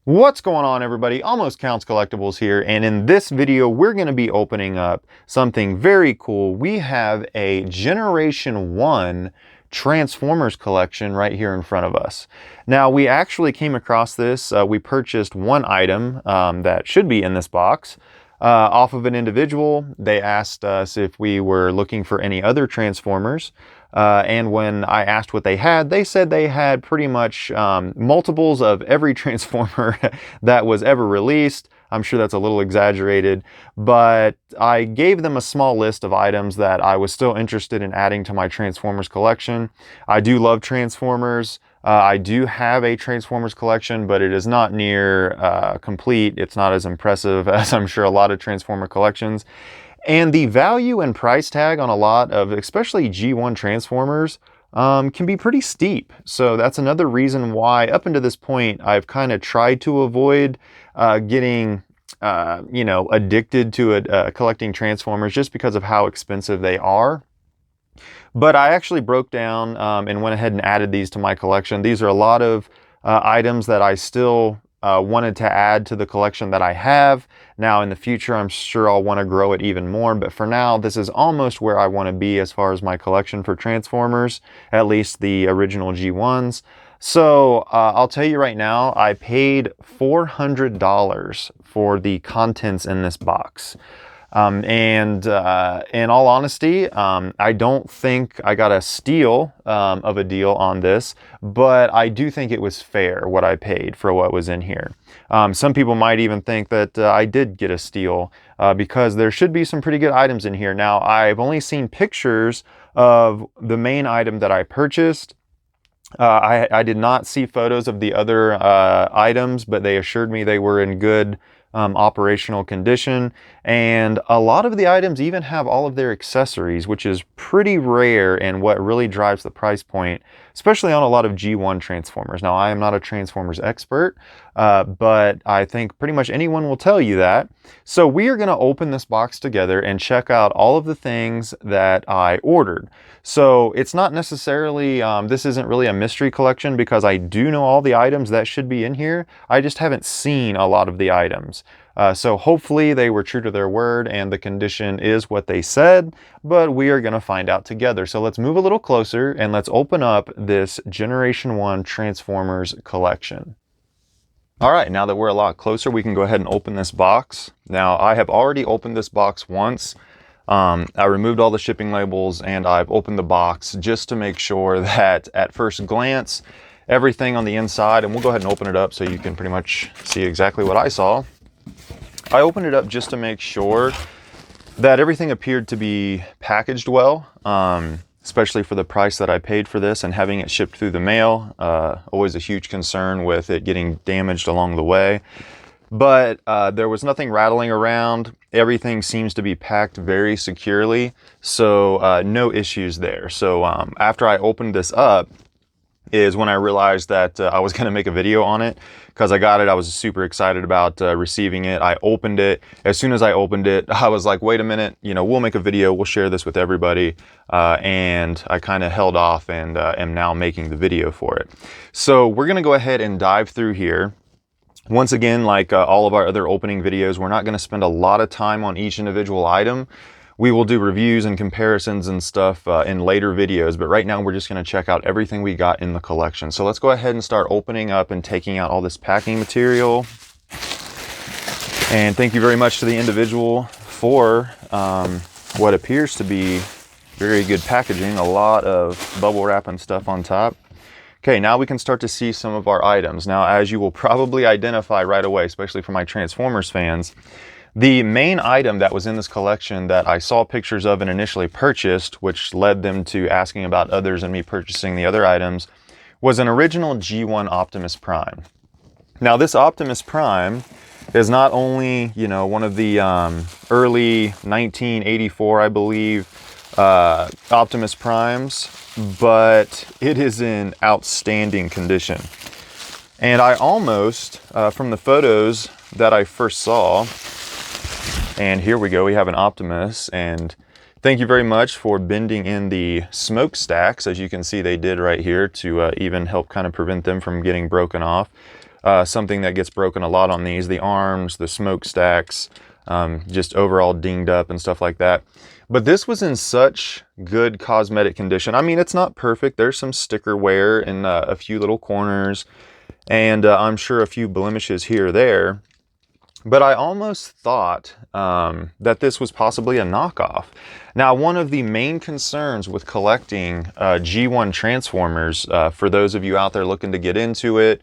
What's going on, everybody? Almost Counts Collectibles here, and in this video we're going to be opening up something very cool. We have a Generation 1 Transformers collection right here in front of us. Now, we actually came across this. We purchased one item that should be in this box off of an individual. They asked us if we were looking for any other Transformers. And when I asked what they had, they said they had pretty much multiples of every Transformer that was ever released. I'm sure that's a little exaggerated, but I gave them a small list of items that I was still interested in adding to my Transformers collection. I do love Transformers. I do have a Transformers collection, but it is not near complete. It's not as impressive as I'm sure a lot of Transformer collections. And the value and price tag on a lot of, especially G1 Transformers, can be pretty steep. So that's another reason why, up until this point, I've kind of tried to avoid getting, addicted to collecting Transformers just because of how expensive they are. But I actually broke down and went ahead and added these to my collection. These are a lot of items that I still wanted to add to the collection that I have. Now in the future, I'm sure I'll want to grow it even more, but for now, this is almost where I want to be as far as my collection for Transformers, at least the original G1s. So I'll tell you right now, I paid $400 for the contents in this box. In all honesty, I don't think I got a steal of a deal on this, but I do think it was fair what I paid for what was in here. Some people might even think that I did get a steal because there should be some pretty good items in here. Now, I've only seen pictures of the main item that I purchased. I did not see photos of the other items, but they assured me they were in good operational condition, and a lot of the items even have all of their accessories, which is pretty rare and what really drives the price point, especially on a lot of G1 Transformers. Now, I am not a Transformers expert, but I think pretty much anyone will tell you that. So we are going to open this box together and check out all of the things that I ordered. So it's not necessarily, this isn't really a mystery collection because I do know all the items that should be in here. I just haven't seen a lot of the items. So hopefully they were true to their word and the condition is what they said, but we are going to find out together. So let's move a little closer and let's open up this Generation 1 Transformers collection. All right, now that we're a lot closer, we can go ahead and open this box. Now, I have already opened this box once. I removed all the shipping labels and I've opened the box just to make sure that at first glance, everything on the inside, and we'll go ahead and open it up so you can pretty much see exactly what I saw. I opened it up just to make sure that everything appeared to be packaged well, especially for the price that I paid for this and having it shipped through the mail. Always a huge concern with it getting damaged along the way. But there was nothing rattling around. Everything seems to be packed very securely, so no issues there. So after I opened this up is when I realized that I was going to make a video on it because I got it. I was super excited about receiving it. I opened it. As soon as I opened it, I was like, wait a minute, we'll make a video. We'll share this with everybody. And I kind of held off and am now making the video for it. So we're going to go ahead and dive through here. Once again, like all of our other opening videos, we're not going to spend a lot of time on each individual item. We will do reviews and comparisons and stuff in later videos, but right now we're just going to check out everything we got in the collection. So let's go ahead and start opening up and taking out all this packing material. And thank you very much to the individual for what appears to be very good packaging, a lot of bubble wrap and stuff on top. Okay, now we can start to see some of our items. Now, as you will probably identify right away, especially for my Transformers fans, the main item that was in this collection that I saw pictures of and initially purchased, which led them to asking about others and me purchasing the other items, was an original G1 Optimus Prime. Now, this Optimus Prime is not only, one of the early 1984, I believe, Optimus Primes, but it is in outstanding condition. And I almost, from the photos that I first saw, and here we go, we have an Optimus, and thank you very much for bending in the smokestacks. As you can see, they did right here to even help kind of prevent them from getting broken off. something that gets broken a lot on these. The arms, the smokestacks, just overall dinged up and stuff like that. But this was in such good cosmetic condition. I mean, it's not perfect. There's some sticker wear in a few little corners, and I'm sure a few blemishes here or there. But I almost thought that this was possibly a knockoff. Now, one of the main concerns with collecting G1 Transformers, for those of you out there looking to get into it,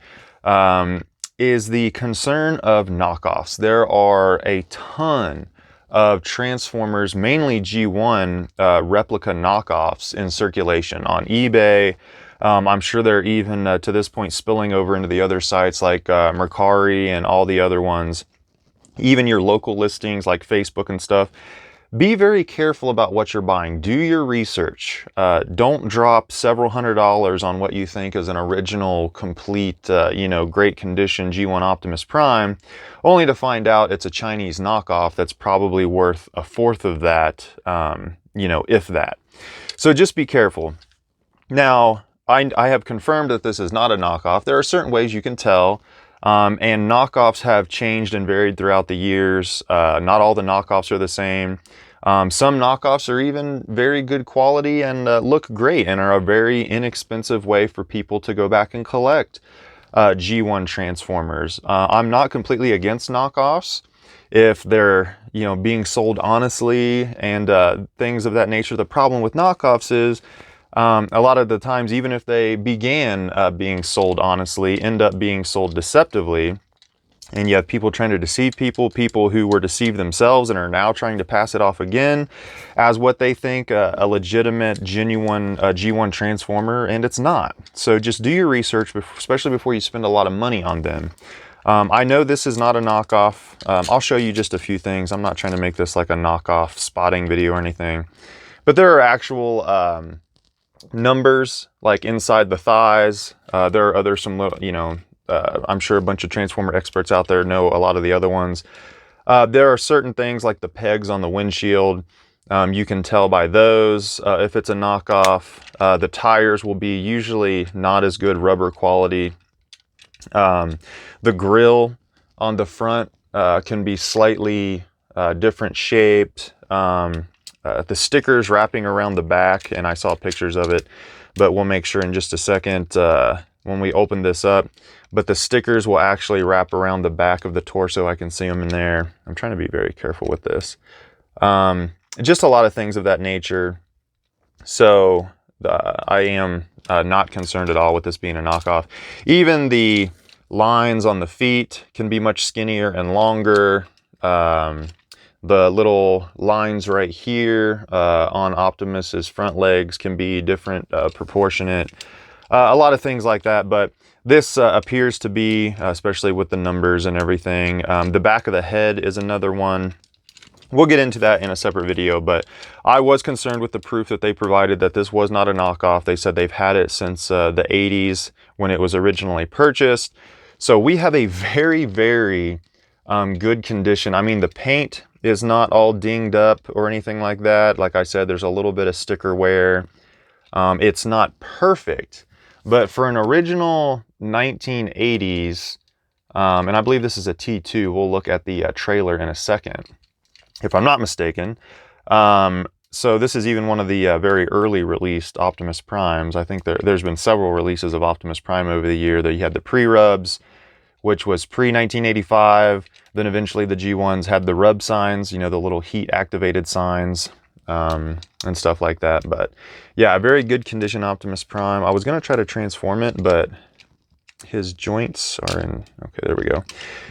is the concern of knockoffs. There are a ton of Transformers, mainly G1 replica knockoffs in circulation on eBay. I'm sure they're even to this point spilling over into the other sites like Mercari and all the other ones. Even your local listings like Facebook and stuff. Be very careful about what you're buying. Do your research. Don't drop several $100s on what you think is an original, complete, great condition G1 Optimus Prime, only to find out it's a Chinese knockoff that's probably worth a fourth of that, if that. So just be careful. Now, I have confirmed that this is not a knockoff. There are certain ways you can tell. And knockoffs have changed and varied throughout the years. Not all the knockoffs are the same. Some knockoffs are even very good quality and look great and are a very inexpensive way for people to go back and collect G1 Transformers. I'm not completely against knockoffs if they're being sold honestly and things of that nature. The problem with knockoffs is a lot of the times, even if they began being sold honestly, end up being sold deceptively. And you have people trying to deceive people who were deceived themselves and are now trying to pass it off again as what they think a legitimate, genuine G1 Transformer, and it's not. So just do your research, especially before you spend a lot of money on them. I know this is not a knockoff. I'll show you just a few things. I'm not trying to make this like a knockoff spotting video or anything. But there are actual numbers like inside the thighs. There are other some little, I'm sure a bunch of Transformer experts out there know a lot of the other ones. There are certain things like the pegs on the windshield. You can tell by those if it's a knockoff. The tires will be usually not as good rubber quality. The grille on the front can be slightly different shaped. The stickers wrapping around the back, and I saw pictures of it, but we'll make sure in just a second when we open this up. But the stickers will actually wrap around the back of the torso. I can see them in there. I'm trying to be very careful with this. Just a lot of things of that nature. So I am not concerned at all with this being a knockoff. Even the lines on the feet can be much skinnier and longer. The little lines right here on Optimus's front legs can be different, proportionate. A lot of things like that, but this appears to be, especially with the numbers and everything. The back of the head is another one. We'll get into that in a separate video, but I was concerned with the proof that they provided that this was not a knockoff. They said they've had it since the 80s when it was originally purchased. So we have a very, very good condition. I mean, the paint is not all dinged up or anything like that. Like I said, there's a little bit of sticker wear. It's not perfect, but for an original 1980s, and I believe this is a T2, we'll look at the trailer in a second, if I'm not mistaken. So this is even one of the very early released Optimus Primes. I think there's been several releases of Optimus Prime over the year. That you had the pre-rubs, which was pre-1985. Then eventually the G1s had the rub signs, the little heat-activated signs, and stuff like that. But yeah, a very good condition Optimus Prime. I was going to try to transform it, but his joints are in... Okay, there we go.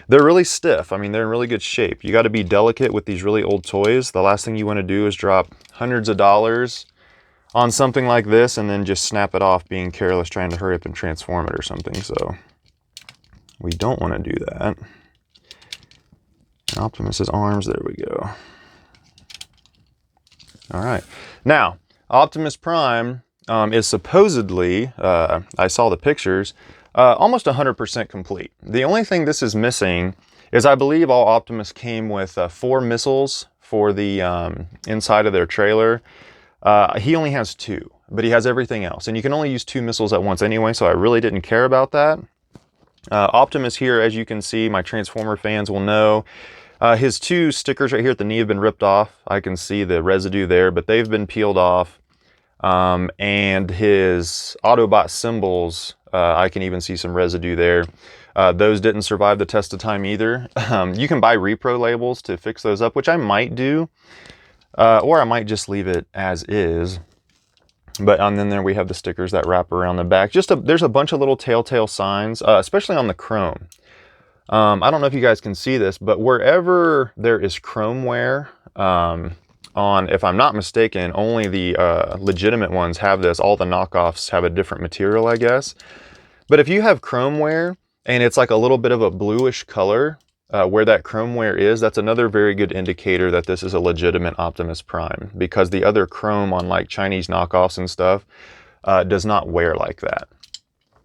They're really stiff. I mean, they're in really good shape. You got to be delicate with these really old toys. The last thing you want to do is drop hundreds of dollars on something like this and then just snap it off being careless, trying to hurry up and transform it or something. So we don't want to do that. Optimus's arms, there we go. All right. Now, Optimus Prime is supposedly, I saw the pictures, almost 100% complete. The only thing this is missing is I believe all Optimus came with 4 missiles for the inside of their trailer. He only has 2, but he has everything else. And you can only use 2 missiles at once anyway, so I really didn't care about that. Optimus here, as you can see, my Transformer fans will know, his two stickers right here at the knee have been ripped off. I can see the residue there, but they've been peeled off. And his Autobot symbols, I can even see some residue there. Those didn't survive the test of time either. You can buy repro labels to fix those up, which I might do, or I might just leave it as is. But and then there we have the stickers that wrap around the back. There's a bunch of little telltale signs, especially on the chrome. I don't know if you guys can see this, but wherever there is chrome wear, if I'm not mistaken, only the legitimate ones have this. All the knockoffs have a different material, I guess. But if you have chrome wear and it's like a little bit of a bluish color, where that chrome wear is, that's another very good indicator that this is a legitimate Optimus Prime, because the other chrome on like Chinese knockoffs and stuff does not wear like that.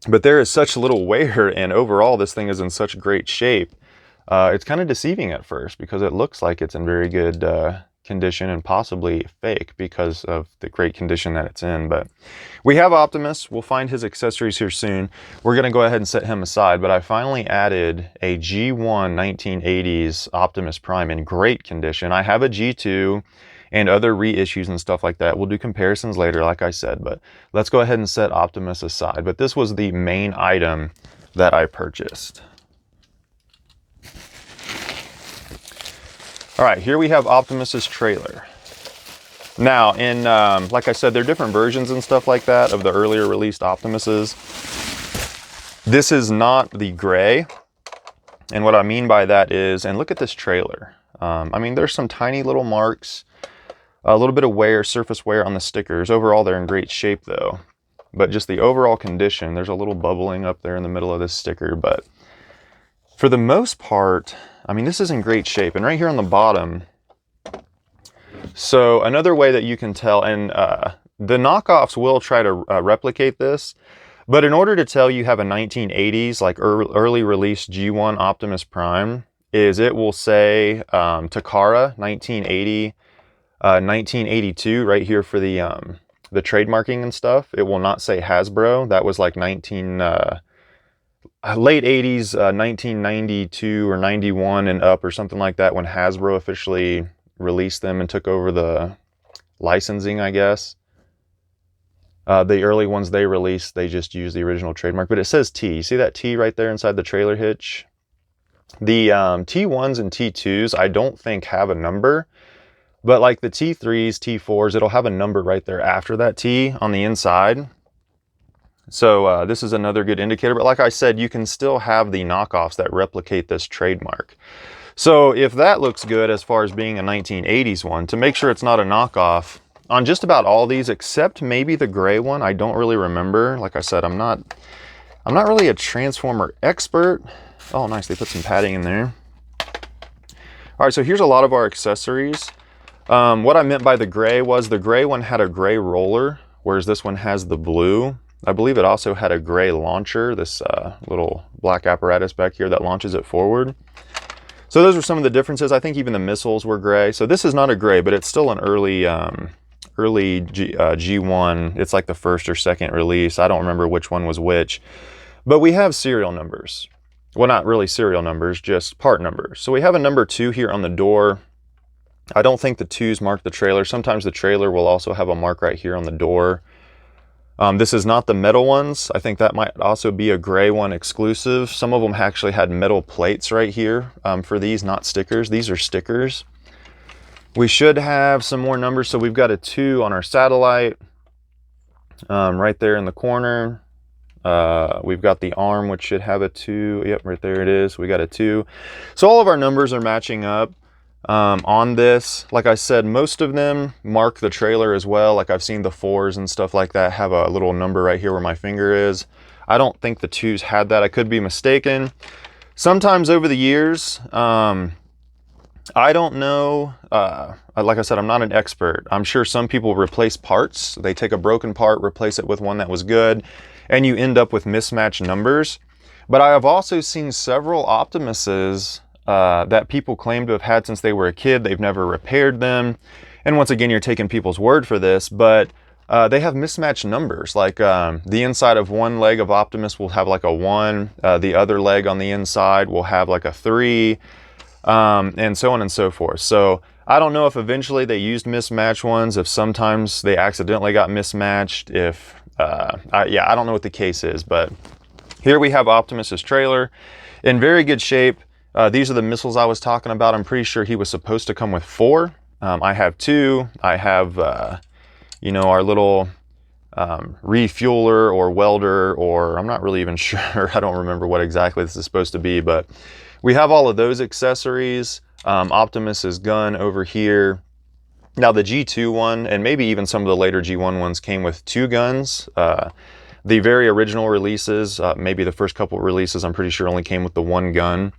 But there is such little wear, and overall this thing is in such great shape. It's kind of deceiving at first because it looks like it's in very good condition and possibly fake because of the great condition that it's in. But we have Optimus. We'll find his accessories here soon. We're going to go ahead and set him aside, but I finally added a G1 1980s Optimus Prime in great condition. I have a G2 and other reissues and stuff like that. We'll do comparisons later, like I said, but let's go ahead and set Optimus aside. But this was the main item that I purchased. All right, here we have Optimus's trailer. Now, like I said, there are different versions and stuff like that of the earlier released Optimuses. This is not the gray. And what I mean by that is, and look at this trailer. I mean, there's some tiny little marks, a little bit of wear, surface wear on the stickers. Overall, they're in great shape though. But just the overall condition, there's a little bubbling up there in the middle of this sticker, but for the most part, I mean, this is in great shape. And right here on the bottom, so another way that you can tell, and the knockoffs will try to replicate this, but in order to tell you have a 1980s, like early release G1 Optimus Prime, is it will say Takara 1980, 1982 right here for the trademarking and stuff. It will not say Hasbro. That was like late 80s, 1992 or 91 and up or something like that, when Hasbro officially released them and took over the licensing, I guess. The early ones they released, they just used the original trademark, but it says T. You see that T right there inside the trailer hitch? The T1s and T2s, I don't think have a number, but like the T3s, T4s, it'll have a number right there after that T on the inside. So this is another good indicator, but like I said, you can still have the knockoffs that replicate this trademark. So if that looks good as far as being a 1980s one, to make sure it's not a knockoff, on just about all these, except maybe the gray one, I don't really remember. Like I said, I'm not really a Transformer expert. Oh, nice, they put some padding in there. All right, so here's a lot of our accessories. What I meant by the gray was the gray one had a gray roller, whereas this one has the blue. I believe it also had a gray launcher, this little black apparatus back here that launches it forward. So those were some of the differences. I think even the missiles were gray. So this is not a gray, but it's still an early G1. It's like the first or second release. I don't remember which one was which. But we have serial numbers. Well, not really serial numbers, just part numbers. So we have a number 2 here on the door. I don't think the 2s mark the trailer. Sometimes the trailer will also have a mark right here on the door. This is not the metal ones. I think that might also be a gray one exclusive. Some of them actually had metal plates right here for these, not stickers. These are stickers. We should have some more numbers. So we've got a 2 on our satellite right there in the corner. We've got the arm, which should have a 2. Yep, right there it is. We got a 2. So all of our numbers are matching up. On this, like I said, most of them mark the trailer as well. Like I've seen the 4s and stuff like that have a little number right here where my finger is. I don't think the 2s had that. I could be mistaken. Sometimes over the years, I don't know. Like I said, I'm not an expert. I'm sure some people replace parts. They take a broken part, replace it with one that was good, and you end up with mismatched numbers. But I have also seen several Optimuses that people claim to have had since they were a kid. They've never repaired them. And once again, you're taking people's word for this, but they have mismatched numbers. Like the inside of one leg of Optimus will have like a 1, the other leg on the inside will have like a 3, and so on and so forth. So I don't know if eventually they used mismatched ones, if sometimes they accidentally got mismatched, if, yeah, I don't know what the case is, but here we have Optimus's trailer in very good shape. These are the missiles I was talking about. I'm pretty sure he was supposed to come with 4. I have 2. I have, you know, our little refueler or welder, or I'm not really even sure. I don't remember what exactly this is supposed to be, but we have all of those accessories. Optimus's gun over here. Now the G2 one, and maybe even some of the later G1 ones, came with 2 guns. The very original releases, maybe the first couple releases, I'm pretty sure only came with the 1 gun.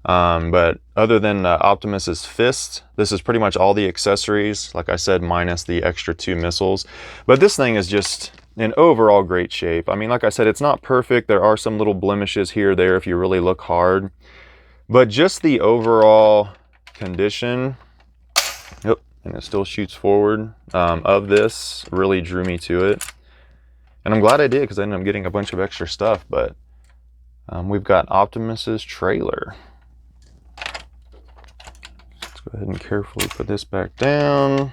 But other than Optimus's fist, this is pretty much all the accessories, like I said, minus the extra 2 missiles. But this thing is just in overall great shape. I mean, like I said, it's not perfect. There are some little blemishes here or there if you really look hard. But just the overall condition, yep, and it still shoots forward, of this really drew me to it. And I'm glad I did, because I ended up getting a bunch of extra stuff. But we've got Optimus's trailer. Let's go ahead and carefully put this back down.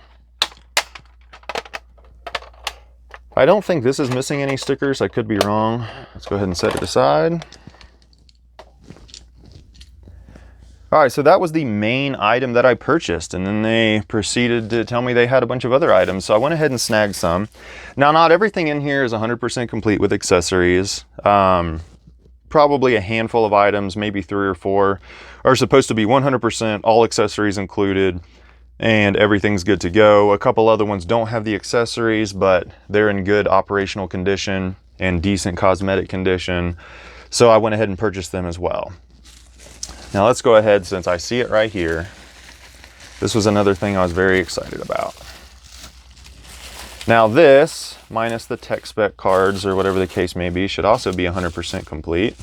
I don't think this is missing any stickers. I could be wrong. Let's go ahead and set it aside. All right, so that was the main item that I purchased, and then they proceeded to tell me they had a bunch of other items, so I went ahead and snagged some. Now, not everything in here is 100% complete with accessories. Probably a handful of items, maybe 3 or 4, are supposed to be 100% all accessories included, and everything's good to go. A couple other ones don't have the accessories, but they're in good operational condition and decent cosmetic condition, so I went ahead and purchased them as well. Now let's go ahead, since I see it right here. This was another thing I was very excited about. Now this, minus the tech spec cards or whatever the case may be, should also be 100% complete.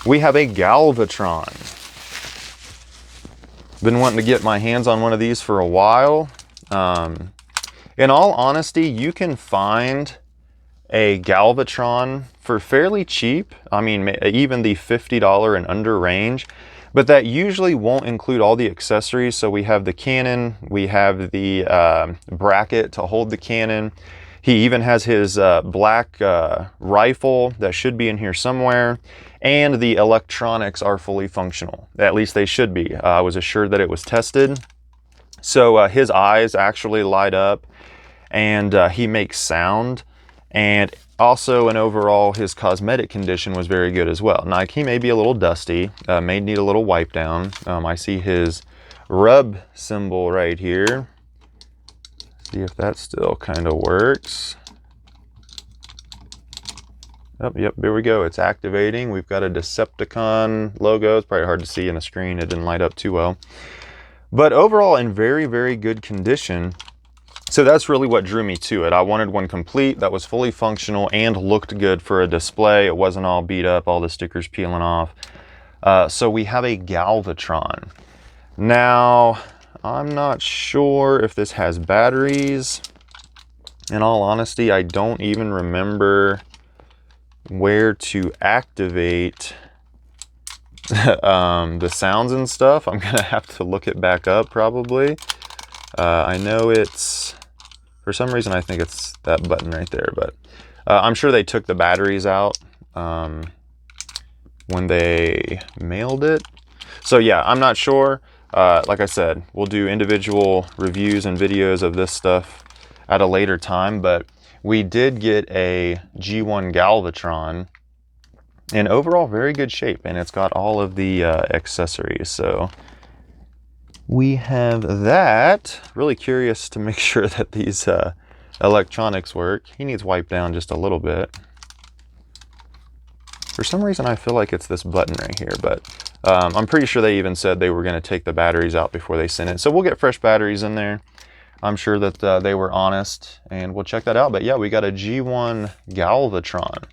We have a Galvatron. Been wanting to get my hands on one of these for a while. In all honesty, you can find a Galvatron for fairly cheap. I mean, even the $50 and under range, but that usually won't include all the accessories. So we have the cannon, we have the bracket to hold the cannon. He even has his black rifle that should be in here somewhere, and the electronics are fully functional. At least they should be. I was assured that it was tested. So his eyes actually light up, and he makes sound. And also, in overall, his cosmetic condition was very good as well. Now, he may be a little dusty, may need a little wipe down. I see his rub symbol right here. See if that still kind of works. Oh, yep, there we go. It's activating. We've got a Decepticon logo. It's probably hard to see in the screen. It didn't light up too well. But overall, in very, very good condition. So that's really what drew me to it. I wanted one complete that was fully functional and looked good for a display. It wasn't all beat up, all the stickers peeling off. So we have a Galvatron. Now, I'm not sure if this has batteries. In all honesty, I don't even remember where to activate the sounds and stuff. I'm gonna have to look it back up probably. I know it's, for some reason I think it's that button right there, but I'm sure they took the batteries out when they mailed it. So yeah, I'm not sure. Like I said, we'll do individual reviews and videos of this stuff at a later time, but we did get a G1 Galvatron in overall very good shape, and it's got all of the accessories. So we have that. Really curious to make sure that these electronics work. He needs wiped down just a little bit. For some reason I feel like it's this button right here, but I'm pretty sure they even said they were going to take the batteries out before they sent it. So we'll get fresh batteries in there. I'm sure that they were honest, and we'll check that out. But yeah, we got a G1 Galvatron.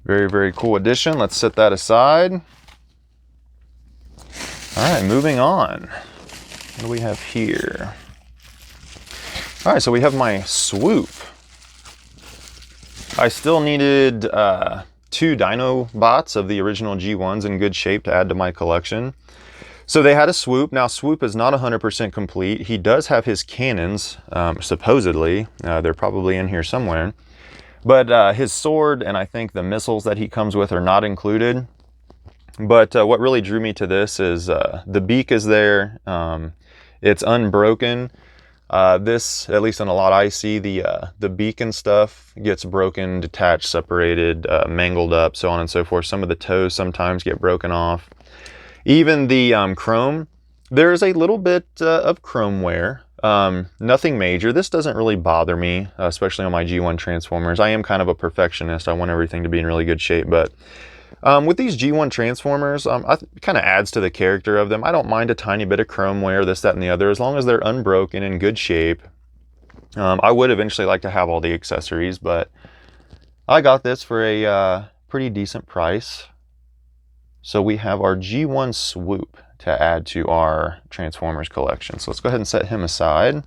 Very, very cool addition. Let's set that aside. All right, moving on. What do we have here? All right, so we have my Swoop. I still needed 2 Dinobots of the original G1s in good shape to add to my collection. So they had a Swoop. Now Swoop is not 100% complete. He does have his cannons, supposedly. They're probably in here somewhere. But his sword and I think the missiles that he comes with are not included. But what really drew me to this is the beak is there. It's unbroken. This, at least in a lot I see, the beak and stuff gets broken, detached, separated, mangled up, so on and so forth. Some of the toes sometimes get broken off. Even the chrome, there's a little bit of chrome wear. Nothing major. This doesn't really bother me, especially on my G1 Transformers. I am kind of a perfectionist. I want everything to be in really good shape, but with these G1 Transformers, it kind of adds to the character of them. I don't mind a tiny bit of chrome wear, this, that, and the other, as long as they're unbroken, in good shape. I would eventually like to have all the accessories, but I got this for a pretty decent price. So we have our G1 Swoop to add to our Transformers collection. So let's go ahead and set him aside.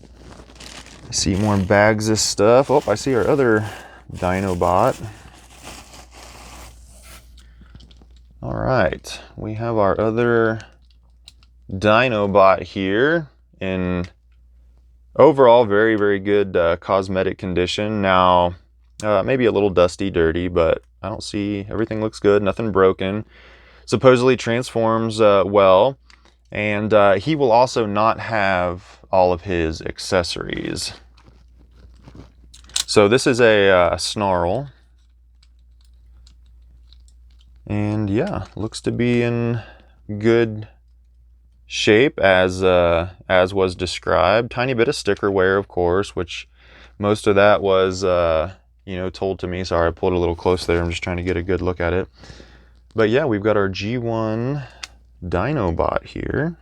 I see more bags of stuff. Oh, I see our other Dinobot. All right, we have our other Dinobot here in overall very, very good cosmetic condition. Now, maybe a little dusty, dirty, but I don't see, everything looks good, nothing broken. Supposedly transforms well, and he will also not have all of his accessories. So this is a snarl. And yeah, looks to be in good shape as was described. Tiny bit of sticker wear, of course, which most of that was told to me. Sorry, I pulled a little close there. I'm just trying to get a good look at it. But yeah, we've got our G1 Dinobot here.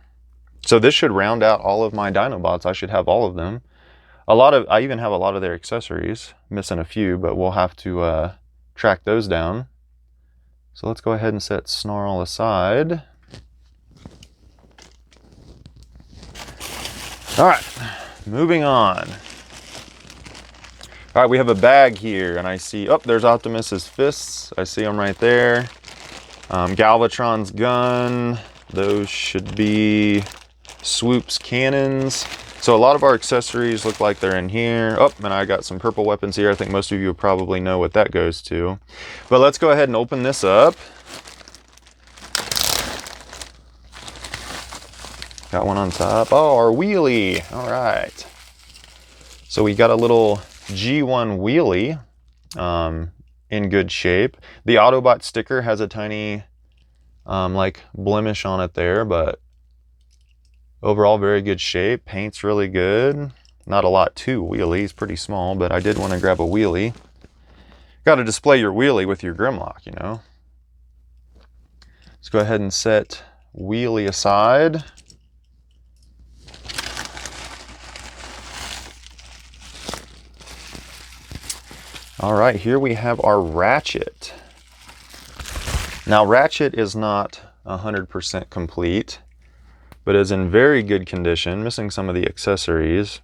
So this should round out all of my Dinobots. I should have all of them. I even have a lot of their accessories. Missing a few, but we'll have to track those down. So let's go ahead and set Snarl aside. All right, moving on. All right, we have a bag here, and I see, oh, there's Optimus's fists. I see them right there. Galvatron's gun. Those should be Swoop's cannons. So a lot of our accessories look like they're in here. Oh, and I got some purple weapons here. I think most of you probably know what that goes to. But let's go ahead and open this up. Got one on top. Oh, our Wheelie. All right. So we got a little G1 Wheelie in good shape. The Autobot sticker has a tiny like blemish on it there, but overall very good shape. Paint's really good. Not a lot to Wheelie. It's pretty small, but I did want to grab a Wheelie. Got to display your Wheelie with your Grimlock, you know. Let's go ahead and set Wheelie aside. All right, here we have our Ratchet. Now, Ratchet is not 100% complete, but is in very good condition, missing some of the accessories.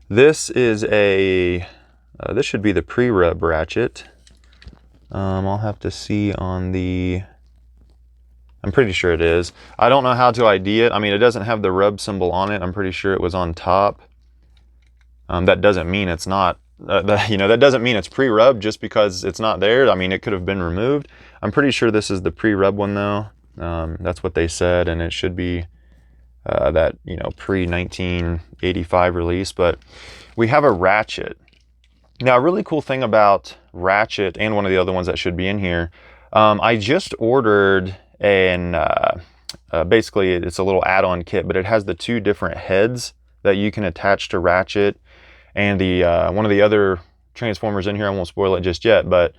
This is a, this should be the pre-rub Ratchet. I'll have to see on the, I'm pretty sure it is. I don't know how to ID it. I mean, it doesn't have the rub symbol on it. I'm pretty sure it was on top. That doesn't mean it's not, that doesn't mean it's pre-rubbed just because it's not there. I mean, it could have been removed. I'm pretty sure this is the pre-rub one though. That's what they said, and it should be that, pre-1985 release. But we have a Ratchet. Now, a really cool thing about Ratchet, and one of the other ones that should be in here, I just ordered basically it's a little add-on kit, but it has the 2 different heads that you can attach to Ratchet, and the one of the other Transformers in here. I won't spoil it just yet, but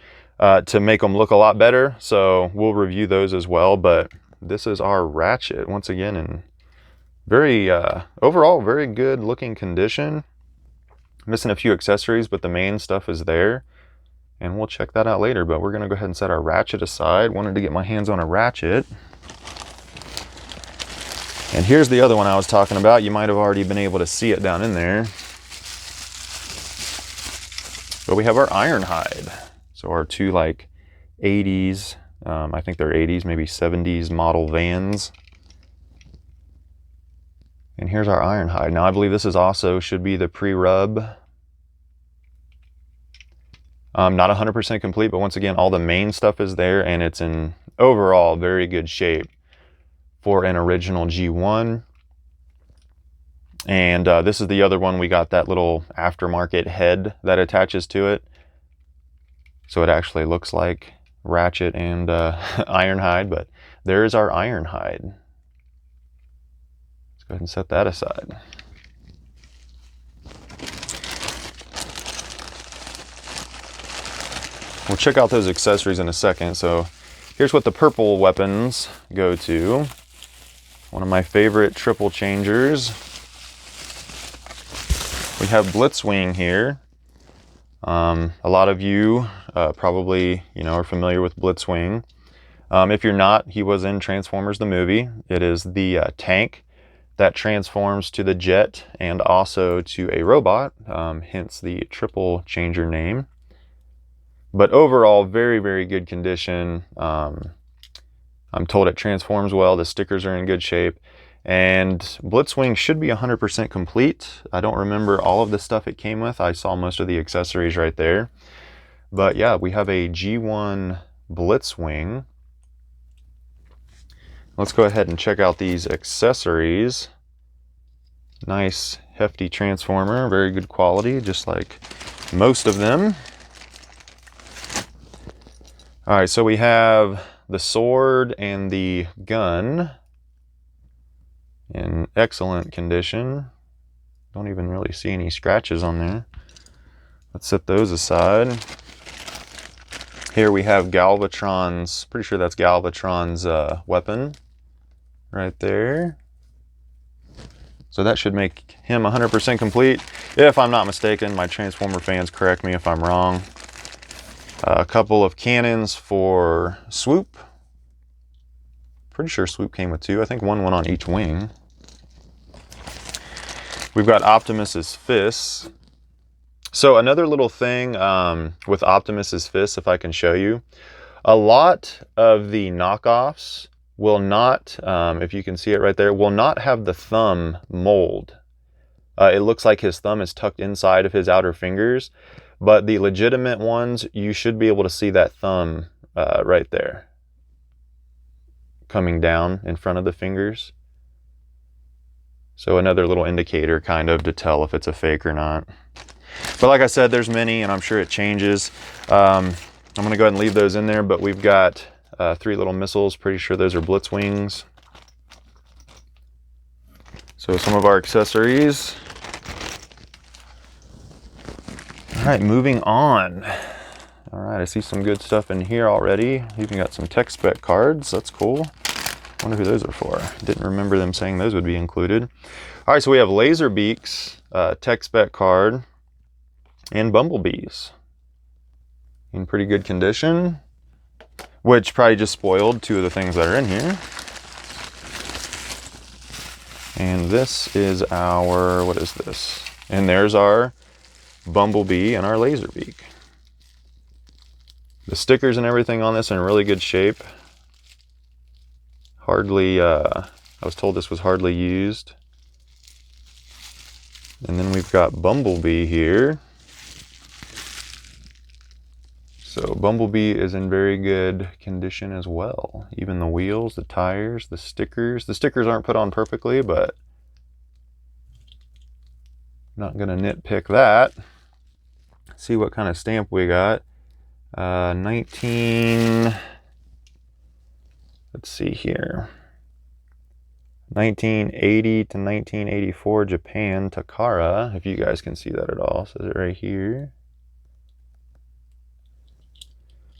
to make them look a lot better. So we'll review those as well. But this is our Ratchet once again in very overall very good looking condition. Missing a few accessories, but the main stuff is there, and we'll check that out later. But we're gonna go ahead and set our Ratchet aside. Wanted to get my hands on a Ratchet. And here's the other one I was talking about. You might have already been able to see it down in there. But we have our Ironhide. So our two like 80s, I think they're 80s, maybe 70s model vans. And here's our Ironhide. Now I believe this is also should be the pre-rub. Not 100% complete, but once again, all the main stuff is there, and it's in overall very good shape for an original G1. And this is the other one. We got that little aftermarket head that attaches to it. So it actually looks like Ratchet and Ironhide, but there's our Ironhide. Let's go ahead and set that aside. We'll check out those accessories in a second. So here's what the purple weapons go to. One of my favorite triple changers. We have Blitzwing here. A lot of you probably are familiar with Blitzwing. If you're not, he was in Transformers the movie. It is the tank that transforms to the jet and also to a robot, hence the triple changer name. But overall, very, very good condition. I'm told it transforms well. The stickers are in good shape. And Blitzwing should be 100% complete. I don't remember all of the stuff it came with. I saw most of the accessories right there. But yeah, we have a G1 Blitzwing. Let's go ahead and check out these accessories. Nice, hefty transformer. Very good quality, just like most of them. All right, so we have the sword and the gun in excellent condition. Don't even really see any scratches on there. Let's set those aside. Here we have Galvatron's, pretty sure that's Galvatron's weapon right there. So that should make him 100% complete. If I'm not mistaken, my Transformer fans correct me if I'm wrong. A couple of cannons for Swoop. Pretty sure Swoop came with two. I think one went on each wing. We've got Optimus's fists. So another little thing with Optimus's fists, if I can show you, a lot of the knockoffs will not, if you can see it right there, will not have the thumb mold. It looks like his thumb is tucked inside of his outer fingers, but the legitimate ones, you should be able to see that thumb right there, coming down in front of the fingers. So another little indicator kind of to tell if it's a fake or not. But like I said, there's many and I'm sure it changes. I'm gonna go ahead and leave those in there, but we've got 3 little missiles. Pretty sure those are Blitz Wings. So some of our accessories. All right, moving on. All right, I see some good stuff in here already. Even got some tech spec cards. That's cool. Wonder who those are for. Didn't remember them saying those would be included. All right, so we have laser beaks, tech spec card, and bumblebees in pretty good condition, which probably just spoiled 2 of the things that are in here. And this is our, what is this? And there's our bumblebee and our laser beak. The stickers and everything on this are in really good shape. Hardly, I was told this was hardly used. And then we've got Bumblebee here. So Bumblebee is in very good condition as well. Even the wheels, the tires, the stickers. The stickers aren't put on perfectly, but not gonna nitpick that. See what kind of stamp we got. 19... Let's see here. 1980 to 1984 Japan Takara, if you guys can see that at all. Says it right here.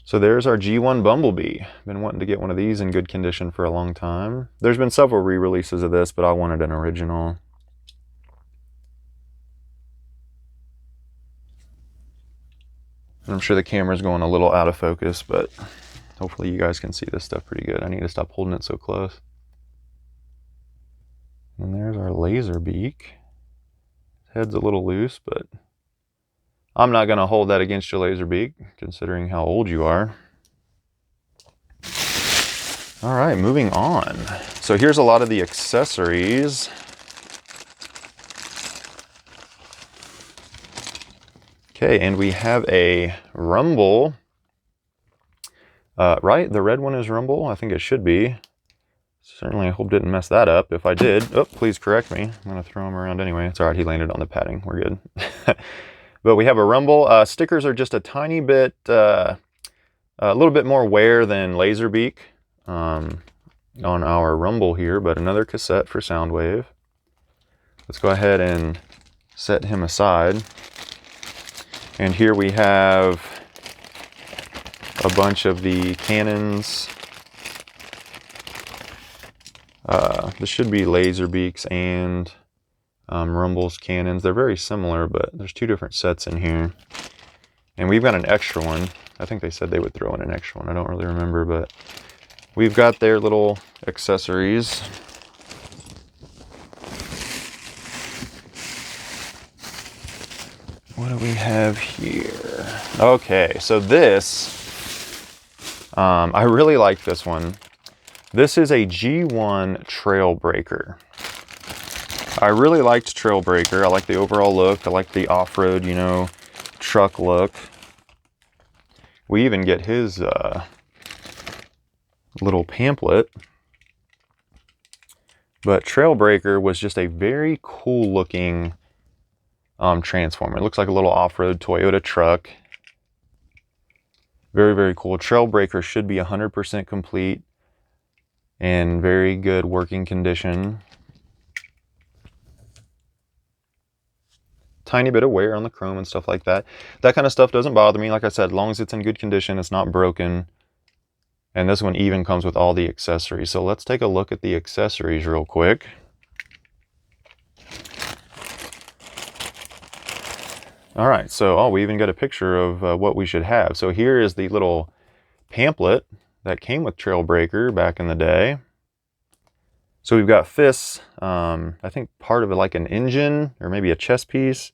So there's our G1 Bumblebee. Been wanting to get one of these in good condition for a long time. There's been several re-releases of this, but I wanted an original. I'm sure the camera's going a little out of focus, but hopefully you guys can see this stuff pretty good. I need to stop holding it so close. And there's our laser beak. Head's a little loose, but I'm not going to hold that against your laser beak, considering how old you are. All right, moving on. So here's a lot of the accessories. Okay, and we have a Rumble. Right, the red one is Rumble. I think it should be. Certainly, I hope didn't mess that up. If I did, oh, please correct me. I'm going to throw him around anyway. It's all right, he landed on the padding. We're good. But we have a Rumble. Stickers are just a tiny bit, a little bit more wear than Laserbeak on our Rumble here, but another cassette for Soundwave. Let's go ahead and set him aside. And here we have a bunch of the cannons. This should be Laserbeaks and Rumble's cannons. They're very similar, but there's two different sets in here. And we've got an extra one. I think they said they would throw in an extra one. I don't really remember, but we've got their little accessories. What do we have here? Okay, so this, I really like this one. This is a G1 Trailbreaker. I really liked Trailbreaker. I like the overall look. I like the off-road, you know, truck look. We even get his little pamphlet. But Trailbreaker was just a very cool looking Transformer. It looks like a little off-road Toyota truck. Very, very cool. Trailbreaker should be 100% complete and very good working condition. Tiny bit of wear on the chrome and stuff like that. That kind of stuff doesn't bother me. Like I said, as long as it's in good condition, it's not broken. And this one even comes with all the accessories. So let's take a look at the accessories real quick. All right, so we even got a picture of what we should have. So here is the little pamphlet that came with Trailbreaker back in the day. So we've got fists, I think part of it like an engine or maybe a chest piece,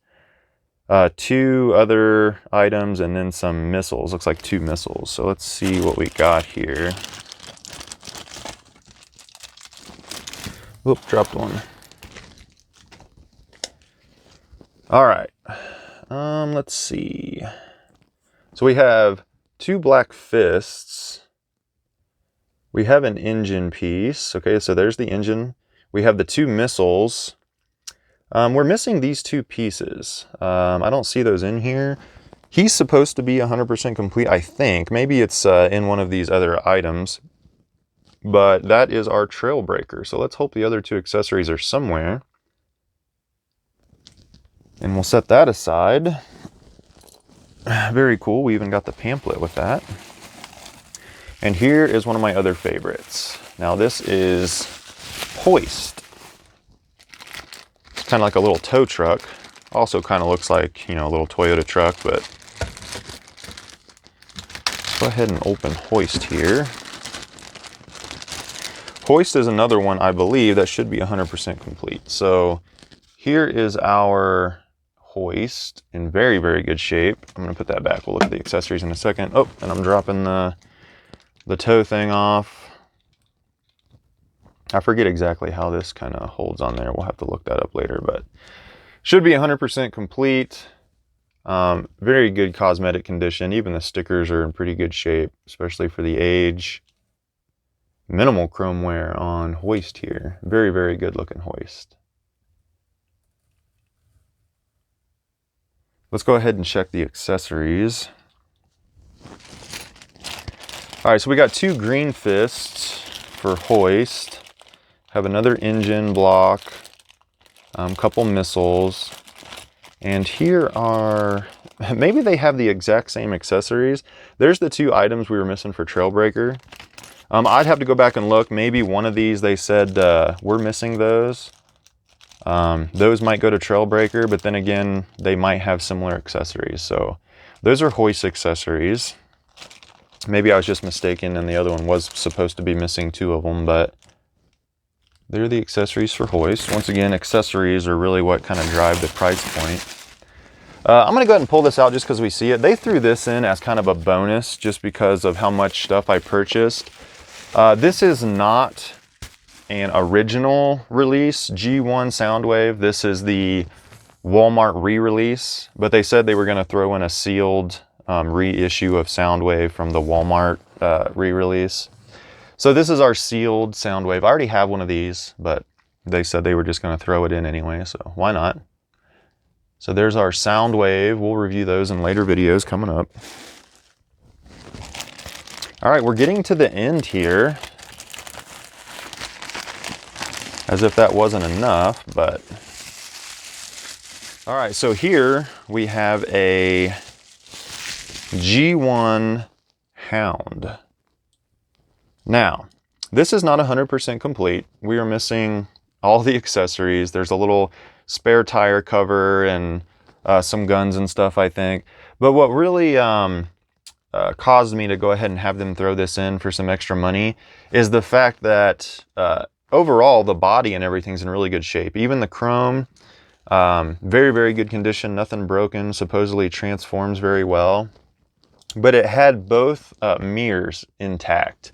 two other items, and then some missiles. Looks like 2 missiles. So let's see what we got here. Oop, dropped one. All right. Let's see. So we have 2 black fists. We have an engine piece. Okay, so there's the engine. We have the 2 missiles. We're missing these 2 pieces. I don't see those in here. He's supposed to be 100% complete, I think. Maybe it's in one of these other items. But that is our Trailbreaker. So let's hope the other 2 accessories are somewhere. And we'll set that aside. Very cool. We even got the pamphlet with that. And here is one of my other favorites. Now this is Hoist. It's kind of like a little tow truck. Also kind of looks like, you know, a little Toyota truck, but go ahead and open Hoist here. Hoist is another one, I believe, that should be 100% complete. So here is our Hoist in very, very good shape. I'm going to put that back. We'll look at the accessories in a second. Oh, and I'm dropping the tow thing off. I forget exactly how this kind of holds on there. We'll have to look that up later, but should be 100% complete. Very good cosmetic condition. Even the stickers are in pretty good shape, especially for the age. Minimal chrome wear on Hoist here. Very, very good looking Hoist. Let's go ahead and check the accessories. All right, so we got 2 green fists for Hoist. Have another engine block, couple missiles. And here are, maybe they have the exact same accessories. There's the 2 items we were missing for Trailbreaker. I'd have to go back and look. Maybe one of these, they said we're missing those. Those might go to Trailbreaker, but then again, they might have similar accessories. So those are Hoist accessories. Maybe I was just mistaken and the other one was supposed to be missing 2 of them, but They're the accessories for Hoist. Once again, accessories are really what kind of drive the price point. I'm going to go ahead and pull this out just because we see it. They threw this in as kind of a bonus just because of how much stuff I purchased. This is not an original release, G1 Soundwave. This is the Walmart re-release, but they said they were going to throw in a sealed reissue of Soundwave from the Walmart re-release. So this is our sealed Soundwave. I already have one of these, but they said they were just going to throw it in anyway, so why not? So there's our Soundwave. We'll review those in later videos coming up. All right, we're getting to the end here. As if that wasn't enough, but... All right, so here we have a G1 Hound. Now, this is not 100% complete. We are missing all the accessories. There's a little spare tire cover and some guns and stuff, I think. But what really caused me to go ahead and have them throw this in for some extra money is the fact that overall the body and everything's in really good shape. Even the chrome, very, very good condition, nothing broken, supposedly transforms very well. But it had both mirrors intact.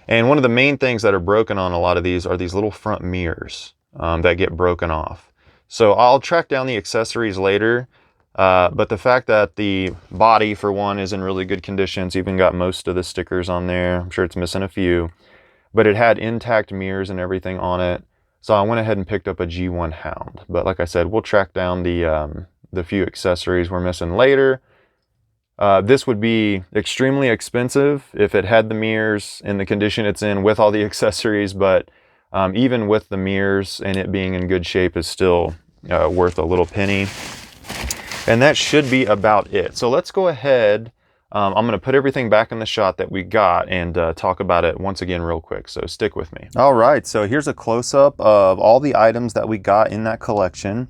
And one of the main things that are broken on a lot of these are these little front mirrors that get broken off. So I'll track down the accessories later, but the fact that the body, for one, is in really good condition, it's even got most of the stickers on there. I'm sure it's missing a few, but it had intact mirrors and everything on it. So I went ahead and picked up a G1 Hound. But like I said, we'll track down the few accessories we're missing later. This would be extremely expensive if it had the mirrors in the condition it's in with all the accessories, but even with the mirrors and it being in good shape is still worth a little penny. And that should be about it. So let's go ahead. I'm going to put everything back in the shot that we got and talk about it once again real quick. So stick with me. All right, so here's a close-up of all the items that we got in that collection.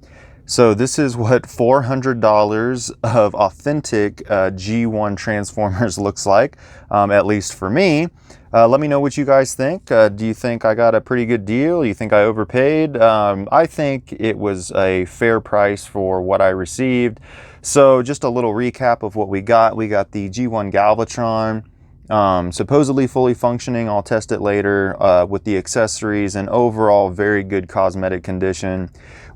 So this is what $400 of authentic G1 Transformers looks like, at least for me. Let me know what you guys think. Do you think I got a pretty good deal? You think I overpaid? I think it was a fair price for what I received. So just a little recap of what we got. We got the G1 Galvatron, supposedly fully functioning. I'll test it later with the accessories and overall very good cosmetic condition.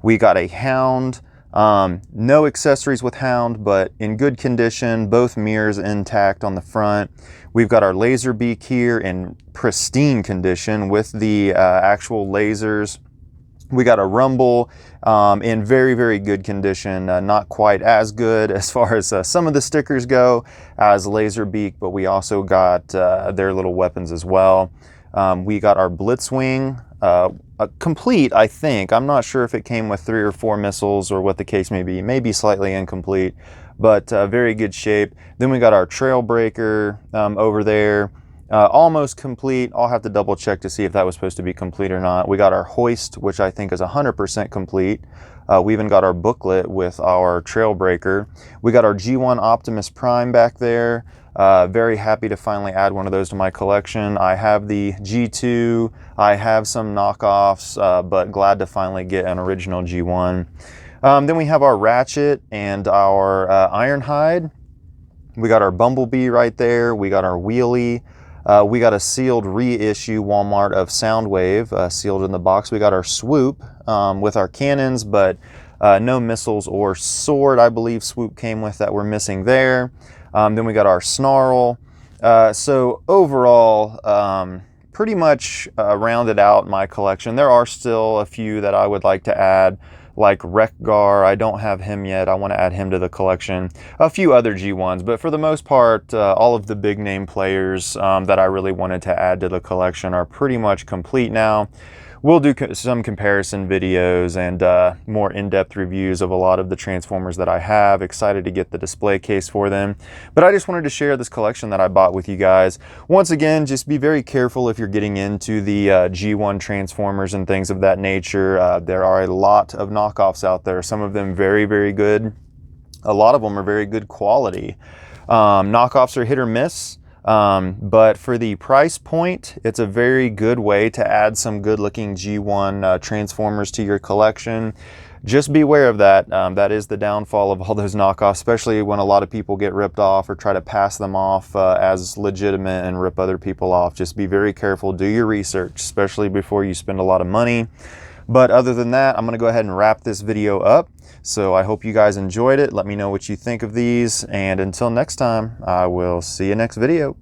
We got a Hound, no accessories with Hound, but in good condition, both mirrors intact on the front. We've got our laser beak here in pristine condition with the actual lasers. We got a Rumble in very, very good condition, not quite as good as far as some of the stickers go as laser beak, but we also got their little weapons as well. We got our Blitzwing, complete, I think. I'm not sure if it came with 3 or 4 missiles or what the case may be. Maybe slightly incomplete, but very good shape. Then we got our Trailbreaker over there, almost complete. I'll have to double check to see if that was supposed to be complete or not. We got our Hoist, which I think is 100% complete. We even got our booklet with our Trailbreaker. We got our G1 Optimus Prime back there. Very happy to finally add one of those to my collection. I have the G2, I have some knockoffs, but glad to finally get an original G1. Then we have our Ratchet and our Ironhide. We got our Bumblebee right there. We got our Wheelie. We got a sealed reissue Walmart of Soundwave, sealed in the box. We got our Swoop with our cannons, but no missiles or sword, I believe Swoop came with, that we're missing there. Then we got our Snarl. So overall, pretty much rounded out my collection. There are still a few that I would like to add, like Wreck-Gar. I don't have him yet. I want to add him to the collection. A few other G1s, but for the most part, all of the big name players that I really wanted to add to the collection are pretty much complete now. We'll do some comparison videos and more in-depth reviews of a lot of the Transformers that I have. Excited to get the display case for them. But I just wanted to share this collection that I bought with you guys. Once again, just be very careful if you're getting into the G1 Transformers and things of that nature. There are a lot of knockoffs out there. Some of them very, very good. A lot of them are very good quality. Knockoffs are hit or miss. But for the price point, it's a very good way to add some good looking G1 Transformers to your collection. Just beware of that. That is the downfall of all those knockoffs, especially when a lot of people get ripped off or try to pass them off as legitimate and rip other people off. Just be very careful, do your research, especially before you spend a lot of money. But other than that, I'm gonna go ahead and wrap this video up. So I hope you guys enjoyed it. Let me know what you think of these. And until next time, I will see you next video.